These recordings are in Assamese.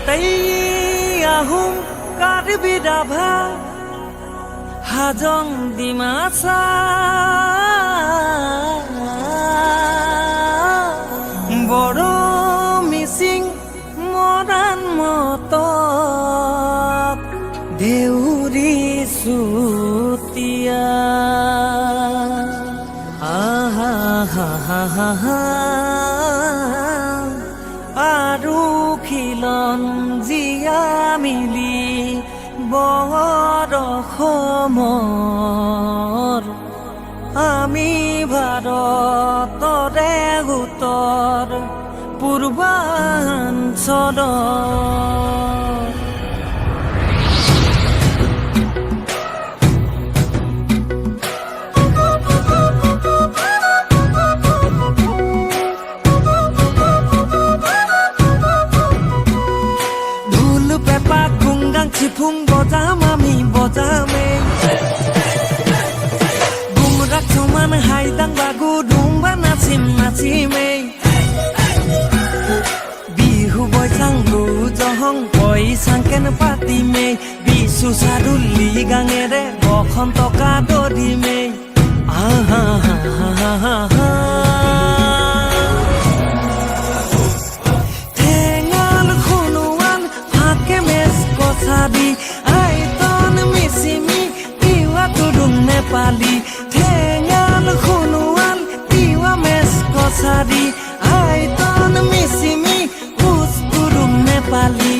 তাতেই আহোম কাৰ্বি ৰাভা হাজং ডিমাছা বড়ো মিচিং মৰাণ মটক দেউৰী চুতীয়া আৰু খিলন জীয়া মিলি বৰ অসমৰ আমি ভাৰতৰে উত্তৰ পূৰ্বাঞ্চলৰ চিফুং বজাম আমি বজামেই গুমৰাগ সমান হাইদাং বাগু ডুম্বা নাচিম নাচিমেই বিহু বৈচাংগু জহং পইচাংকেন পাতিমেই বিচু চাৰুলি গাঙেৰে বসন্তকা দৰিমেই আহা আইতন মিচিমি তিৱা তুৰুং নেপালী ঠেঙাল খুনুৱাল তিৱা মেচ কছাৰী আইতন মিচিমি কোচ তুৰুং নেপালী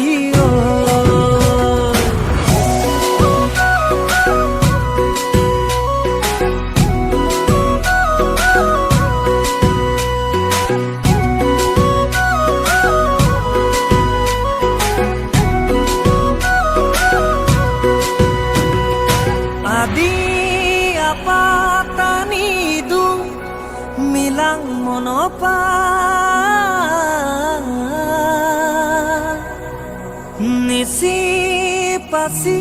মিলাং মনপা নিচি পাচি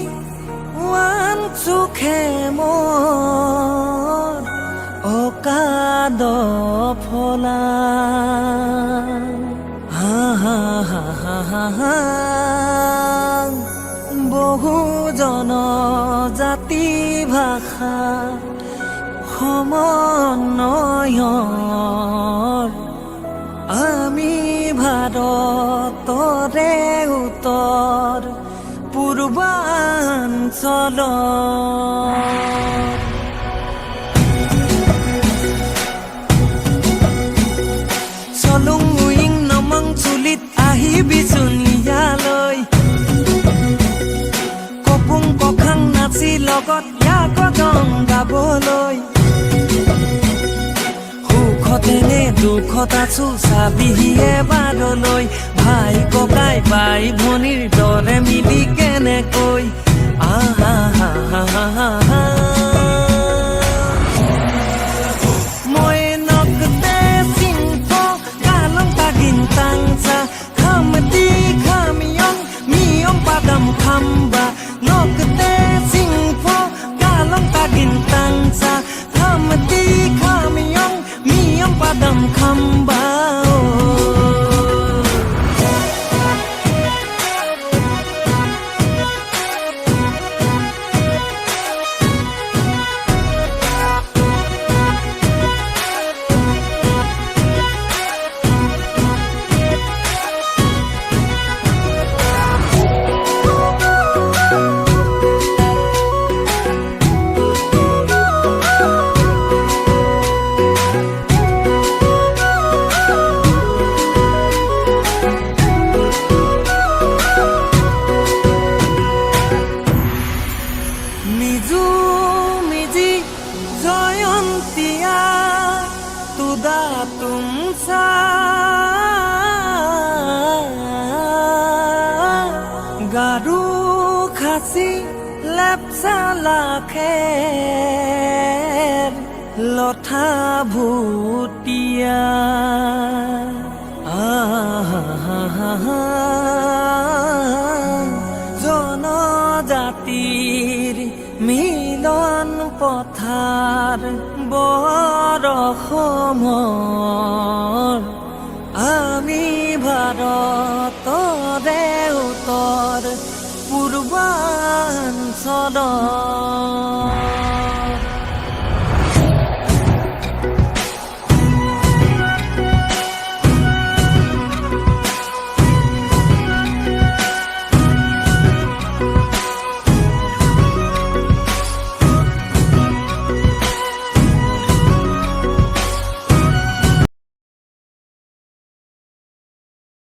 ওৱান চোখে মোৰ অকাদ ফলা বহু জনজাতি ভাষা সমন্বয়ৰ আমি ভাৰতৰে উত্তৰ পূৰ্বাঞ্চলৰ চলুং উইং নমং চুলিত আহিবিচোন ইয়ালৈ কপুং কখাং নাচি লগত ইয়াক গং গাবলৈ সুখতেনে দুখত আছো চাবিহিয়ে বাৰলৈ ভাই ককাই বাই ভনীৰ দৰে মিলি কেনেকৈ মই নকতে চিংফ কালং তাগিন তাংচা খামতি খামিয়ং মিয়ং পাদাম খাম্বা নকতে চিংফ কালং তাগিন তাংচা খামতি খামিয়ং মিয়ং পাদাম খাম্বা গাৰু খাচী লেপচা লাখেৰ লঠা ভুটীয়া জনজাতিৰ মিলন পথাৰ বৰ অসমৰ আমি ভাৰতৰে উত্তৰ পূৰ্বাঞ্চলত